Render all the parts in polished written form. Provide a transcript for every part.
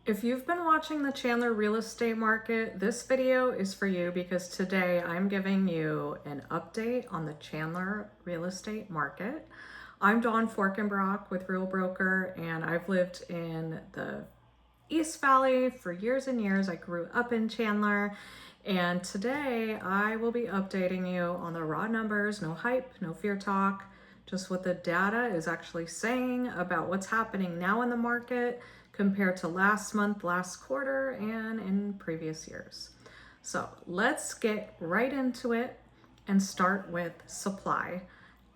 If you've been watching the Chandler real estate market, this video is for you because today I'm giving you an update on the Chandler real estate market. I'm Dawn Forkenbrock with Real Broker, and I've lived in the East Valley for years and years. I grew up in Chandler, and today I will be updating you on the raw numbers, no hype, no fear talk, just what the data is actually saying about what's happening now in the market compared to last month, last quarter, and in previous years. So let's get right into it and start with supply.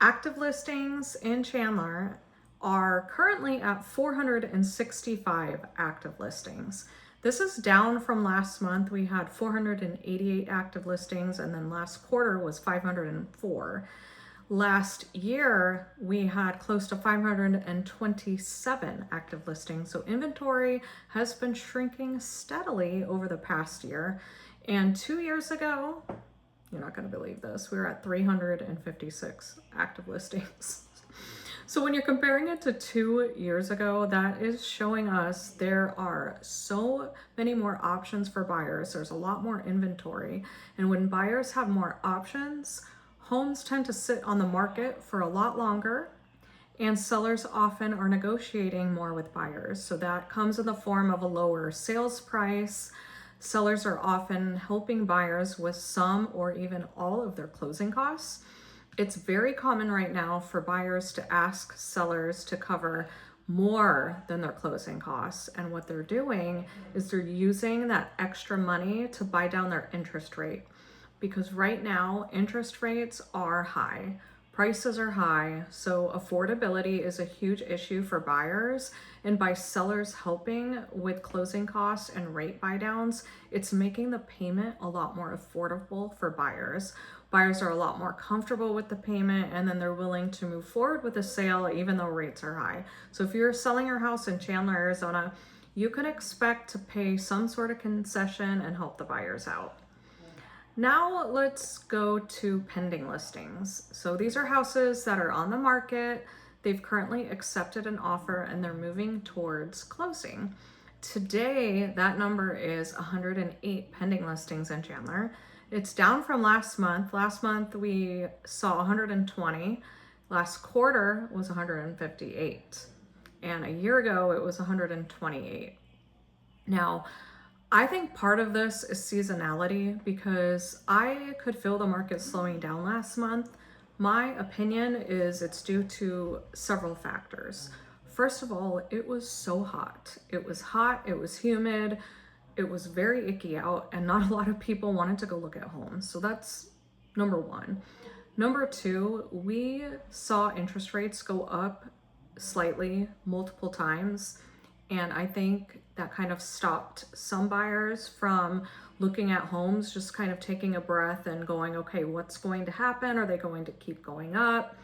Active listings in Chandler are currently at 465 active listings. This is down from last month. We had 488 active listings, and then last quarter was 504. Last year, we had close to 527 active listings. So inventory has been shrinking steadily over the past year. And 2 years ago, you're not going to believe this, we were at 356 active listings. So when you're comparing it to 2 years ago, that is showing us there are so many more options for buyers. There's a lot more inventory. And when buyers have more options, homes tend to sit on the market for a lot longer, and sellers often are negotiating more with buyers. So that comes in the form of a lower sales price. Sellers are often helping buyers with some or even all of their closing costs. It's very common right now for buyers to ask sellers to cover more than their closing costs. And what they're doing is they're using that extra money to buy down their interest rate. Because right now, interest rates are high, prices are high, so affordability is a huge issue for buyers. And by sellers helping with closing costs and rate buy downs, it's making the payment a lot more affordable for buyers. Buyers are a lot more comfortable with the payment, and then they're willing to move forward with a sale even though rates are high. So if you're selling your house in Chandler, Arizona, you can expect to pay some sort of concession and help the buyers out. Now let's go to pending listings. So these are houses that are on the market. They've currently accepted an offer and they're moving towards closing. Today, that number is 108 pending listings in Chandler. It's down from last month. Last month we saw 120. Last quarter was 158. And a year ago it was 128. Now, I think part of this is seasonality because I could feel the market slowing down last month. My opinion is it's due to several factors. First of all, it was so hot. It was hot, it was humid, it was very icky out, and not a lot of people wanted to go look at homes. So that's number one. Number two, we saw interest rates go up slightly multiple times. And I think that kind of stopped some buyers from looking at homes, just kind of taking a breath and going, okay, what's going to happen? Are they going to keep going up?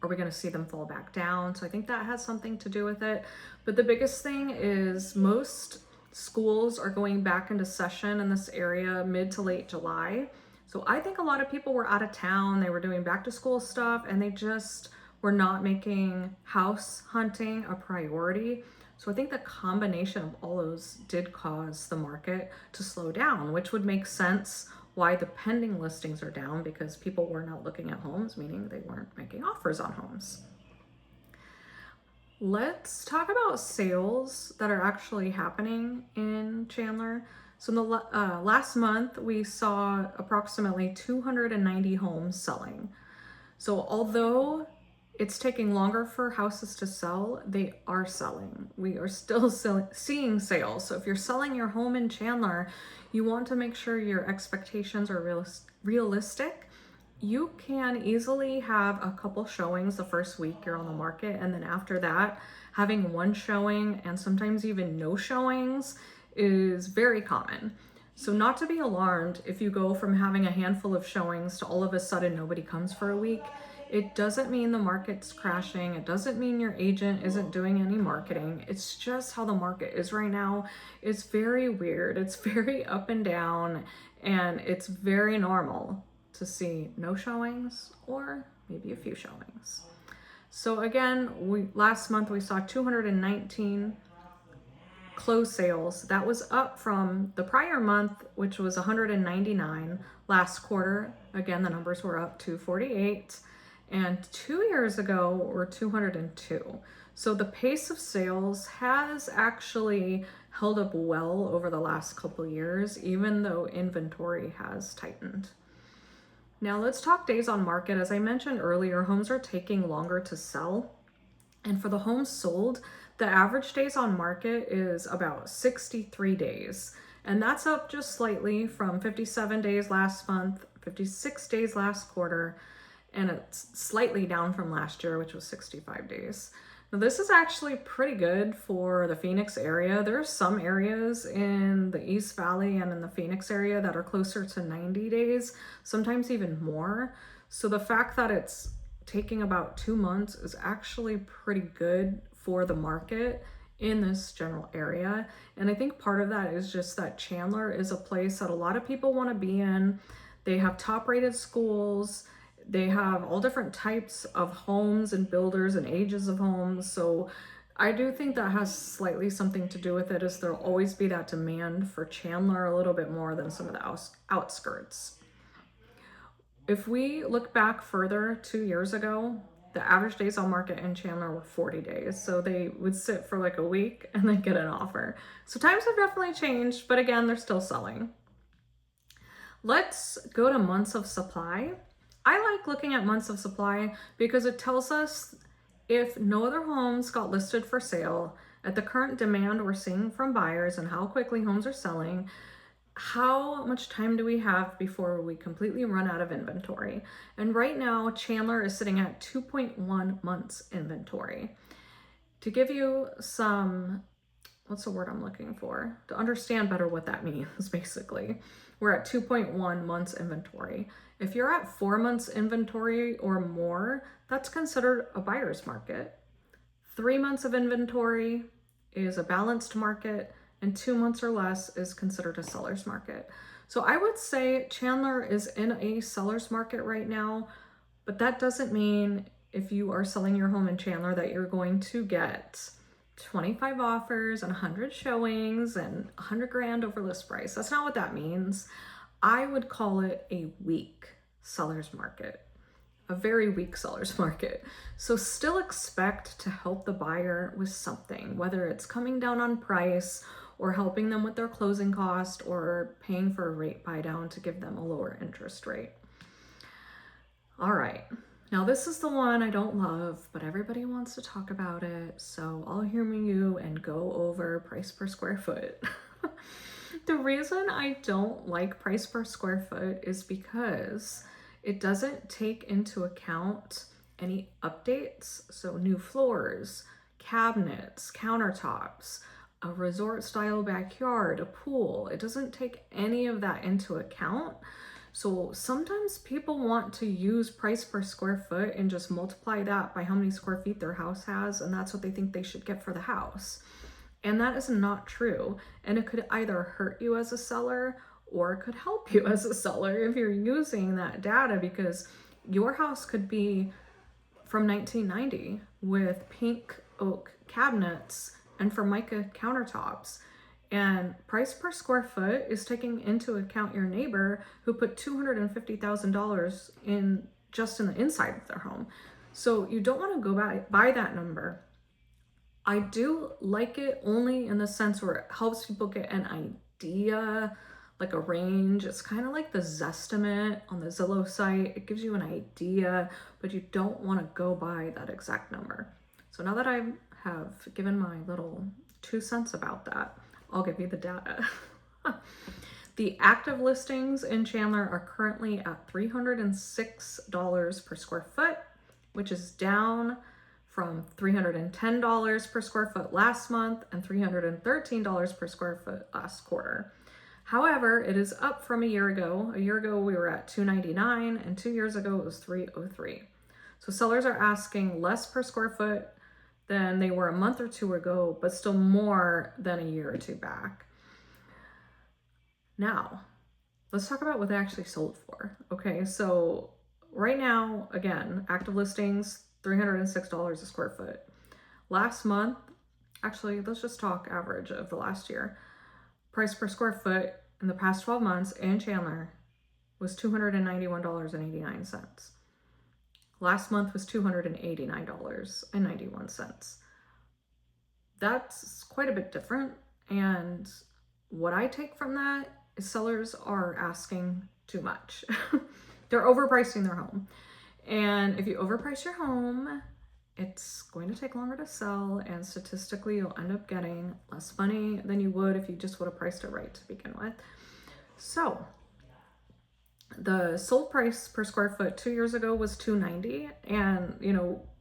Are we going to see them fall back down? So I think that has something to do with it. But the biggest thing is most schools are going back into session in this area mid to late July. So I think a lot of people were out of town. They were doing back to school stuff and they just were not making house hunting a priority. So I think the combination of all those did cause the market to slow down, which would make sense why the pending listings are down, because people were not looking at homes, meaning they weren't making offers on homes. Let's talk about sales that are actually happening in Chandler. So in the last month, we saw approximately 290 homes selling. So although it's taking longer for houses to sell, they are selling. We are still seeing sales. So if you're selling your home in Chandler, you want to make sure your expectations are realistic. You can easily have a couple showings the first week you're on the market, and then after that, having one showing and sometimes even no showings is very common. So not to be alarmed if you go from having a handful of showings to all of a sudden nobody comes for a week. It doesn't mean the market's crashing. It doesn't mean your agent isn't doing any marketing. It's just how the market is right now. It's very weird. It's very up and down, and it's very normal to see no showings or maybe a few showings. So again, last month we saw 219 closed sales. That was up from the prior month, which was 199 last quarter. Again, the numbers were up to 48, and 2 years ago were 202. So the pace of sales has actually held up well over the last couple years, even though inventory has tightened. Now let's talk days on market. As I mentioned earlier, homes are taking longer to sell. And for the homes sold, the average days on market is about 63 days. And that's up just slightly from 57 days last month, 56 days last quarter, and it's slightly down from last year, which was 65 days. Now, this is actually pretty good for the Phoenix area. There are some areas in the East Valley and in the Phoenix area that are closer to 90 days, sometimes even more. So the fact that it's taking about 2 months is actually pretty good for the market in this general area. And I think part of that is just that Chandler is a place that a lot of people want to be in. They have top rated schools. They have all different types of homes and builders and ages of homes. So I do think that has slightly something to do with it, as there'll always be that demand for Chandler a little bit more than some of the outskirts. If we look back further, 2 years ago, the average days on market in Chandler were 40 days. So they would sit for like a week and then get an offer. So times have definitely changed, but again, they're still selling. Let's go to months of supply. I like looking at months of supply because it tells us if no other homes got listed for sale at the current demand we're seeing from buyers and how quickly homes are selling, how much time do we have before we completely run out of inventory? And right now, Chandler is sitting at 2.1 months inventory. To give you some, what's the word I'm looking for? To understand better what that means, basically. We're at 2.1 months inventory. If you're at 4 months inventory or more, that's considered a buyer's market. 3 months of inventory is a balanced market, and 2 months or less is considered a seller's market. So I would say Chandler is in a seller's market right now, but that doesn't mean if you are selling your home in Chandler that you're going to get 25 offers and 100 showings and 100 grand over list price. That's not what that means. I would call it a weak seller's market, a very weak seller's market. So still expect to help the buyer with something, whether it's coming down on price or helping them with their closing cost or paying for a rate buy down to give them a lower interest rate. All right. Now this is the one I don't love, but everybody wants to talk about it. So I'll humor you and go over price per square foot. The reason I don't like price per square foot is because it doesn't take into account any updates. So new floors, cabinets, countertops, a resort style backyard, a pool. It doesn't take any of that into account. So sometimes people want to use price per square foot and just multiply that by how many square feet their house has, and that's what they think they should get for the house. And that is not true. And it could either hurt you as a seller or it could help you as a seller if you're using that data, because your house could be from 1990 with pink oak cabinets and Formica countertops. And price per square foot is taking into account your neighbor who put $250,000 in just in the inside of their home. So you don't want to go by that number. I do like it only in the sense where it helps people get an idea, like a range. It's kind of like the Zestimate on the Zillow site. It gives you an idea, but you don't want to go by that exact number. So now that I have given my little 2 cents about that, I'll give you the data. The active listings in Chandler are currently at $306 per square foot, which is down from $310 per square foot last month and $313 per square foot last quarter. However, it is up from a year ago. A year ago, we were at $299, and 2 years ago, it was $303. So sellers are asking less per square foot than they were a month or 2 ago, but still more than a year or 2 back. Now, let's talk about what they actually sold for. Okay, so right now, again, active listings, $306 a square foot. Last month, Actually, let's just talk average of the last year. Price per square foot in the past 12 months in Chandler was $291.89. Last month was $289.91. That's quite a bit different. And what I take from that is sellers are asking too much. They're overpricing their home. And if you overprice your home, it's going to take longer to sell, and statistically you'll end up getting less money than you would if you just would have priced it right to begin with. So the sold price per square foot 2 years ago was $290, and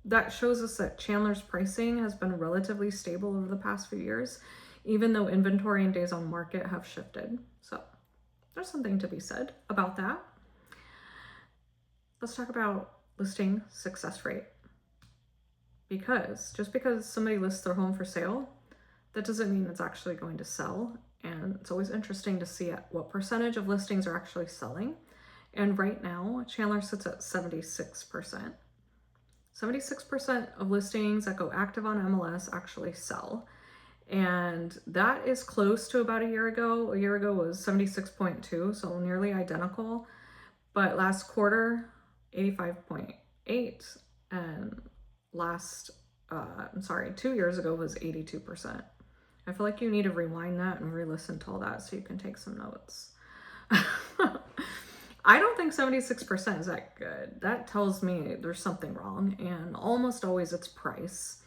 that shows us that Chandler's pricing has been relatively stable over the past few years, even though inventory and days on market have shifted. So there's something to be said about that. Let's talk about listing success rate. Because just because somebody lists their home for sale, that doesn't mean it's actually going to sell. And it's always interesting to see what percentage of listings are actually selling. And right now, Chandler sits at 76%. 76% of listings that go active on MLS actually sell. And that is close to about a year ago. A year ago was 76.2, so nearly identical. But last quarter, 85.8, and 2 years ago was 82%. I feel like you need to rewind that and re-listen to all that so you can take some notes. I don't think 76% is that good. That tells me there's something wrong, and almost always it's price.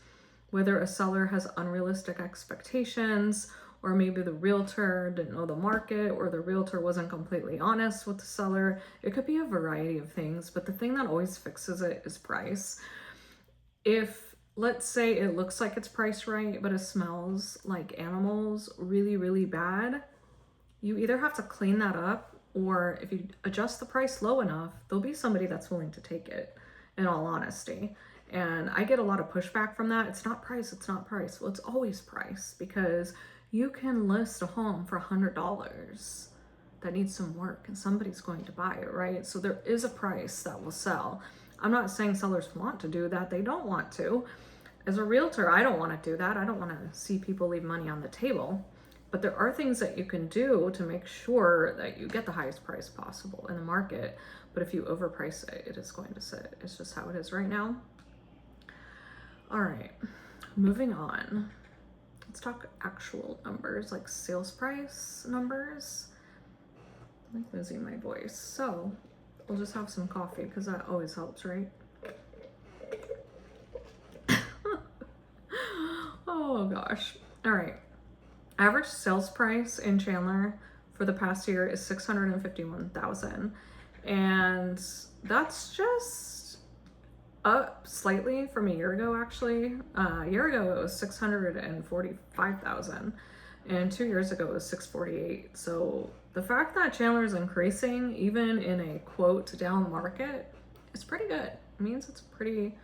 Whether a seller has unrealistic expectations, or maybe the realtor didn't know the market, or the realtor wasn't completely honest with the seller. It could be a variety of things, but the thing that always fixes it is price. If, let's say, it looks like it's priced right, but it smells like animals really, really bad, you either have to clean that up, or if you adjust the price low enough, there'll be somebody that's willing to take it, in all honesty. And I get a lot of pushback from that. It's not price, it's not price. Well, it's always price, because you can list a home for $100 that needs some work and somebody's going to buy it, right? So there is a price that will sell. I'm not saying sellers want to do that. They don't want to. As a realtor, I don't want to do that. I don't want to see people leave money on the table. But there are things that you can do to make sure that you get the highest price possible in the market. But if you overprice it, it is going to sit. It's just how it is right now. All right, moving on. Let's talk actual numbers, like sales price numbers. I'm losing my voice. So we'll just have some coffee because that always helps, right? Oh gosh. All right. Average sales price in Chandler for the past year is $651,000, and that's just up slightly from a year ago. Actually, a year ago it was $645,000, and 2 years ago it was $648,000. So the fact that Chandler is increasing, even in a quote down market, is pretty good. It means it's a pretty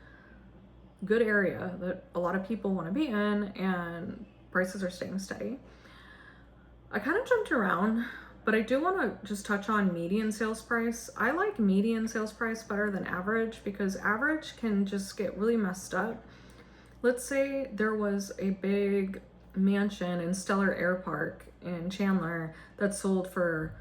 good area that a lot of people want to be in, and prices are staying steady. I kind of jumped around, but I do want to just touch on median sales price. I like median sales price better than average, because average can just get really messed up. Let's say there was a big mansion in Stellar Air Park in Chandler that sold for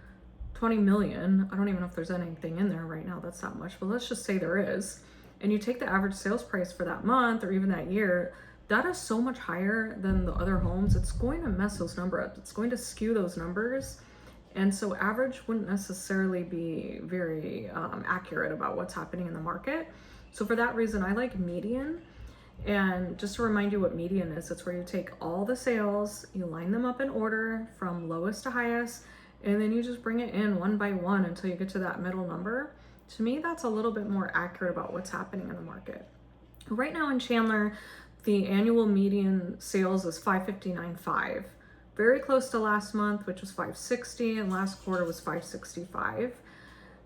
$20 million. I don't even know if there's anything in there right now that's that much, but let's just say there is. And you take the average sales price for that month or even that year, that is so much higher than the other homes. It's going to mess those numbers up. It's going to skew those numbers. And so average wouldn't necessarily be very accurate about what's happening in the market. So for that reason, I like median. And just to remind you what median is, it's where you take all the sales, you line them up in order from lowest to highest, and then you just bring it in one by one until you get to that middle number. To me, that's a little bit more accurate about what's happening in the market. Right now in Chandler, the annual median sales is $559,500, very close to last month, which was $560,000, and last quarter was $565,000.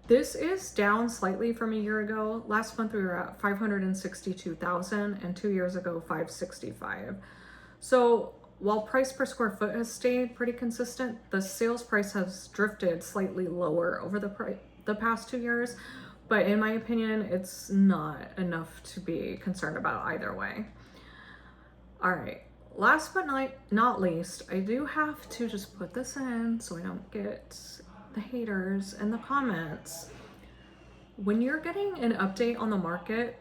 This is down slightly from a year ago. Last month we were at $562,000, and 2 years ago $565,000. So while price per square foot has stayed pretty consistent, the sales price has drifted slightly lower over the past 2 years. But in my opinion, it's not enough to be concerned about either way. All right, last but not least, I do have to just put this in so I don't get the haters in the comments. When you're getting an update on the market,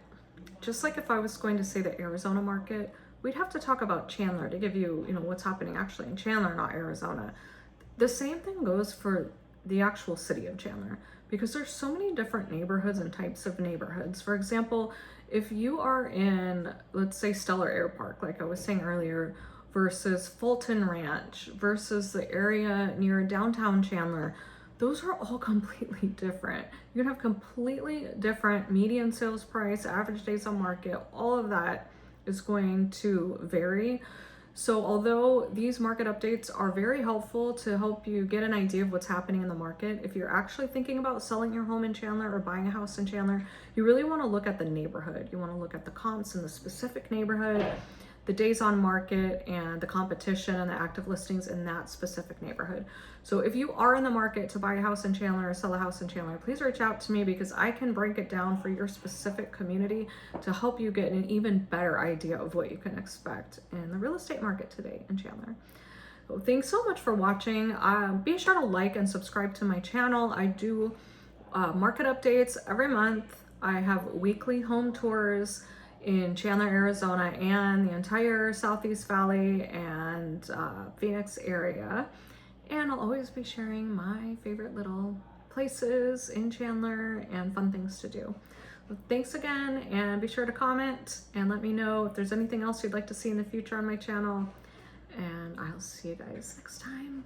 just like if I was going to say the Arizona market, we'd have to talk about Chandler to give you, what's happening actually in Chandler, not Arizona. The same thing goes for the actual city of Chandler, because there's so many different neighborhoods and types of neighborhoods. For example, if you are in, let's say, Stellar Air Park, like I was saying earlier, versus Fulton Ranch, versus the area near downtown Chandler, those are all completely different. You're gonna have completely different median sales price, average days on market, all of that is going to vary. So although these market updates are very helpful to help you get an idea of what's happening in the market, if you're actually thinking about selling your home in Chandler or buying a house in Chandler, you really want to look at the neighborhood. You want to look at the comps in the specific neighborhood, the days on market, and the competition and the active listings in that specific neighborhood. So if you are in the market to buy a house in Chandler or sell a house in Chandler, please reach out to me, because I can break it down for your specific community to help you get an even better idea of what you can expect in the real estate market today in Chandler. So thanks so much for watching. Be sure to like and subscribe to my channel. I do market updates every month. I have weekly home tours in Chandler, Arizona, and the entire Southeast Valley and Phoenix area. And I'll always be sharing my favorite little places in Chandler and fun things to do. Well, thanks again, and be sure to comment and let me know if there's anything else you'd like to see in the future on my channel. And I'll see you guys next time.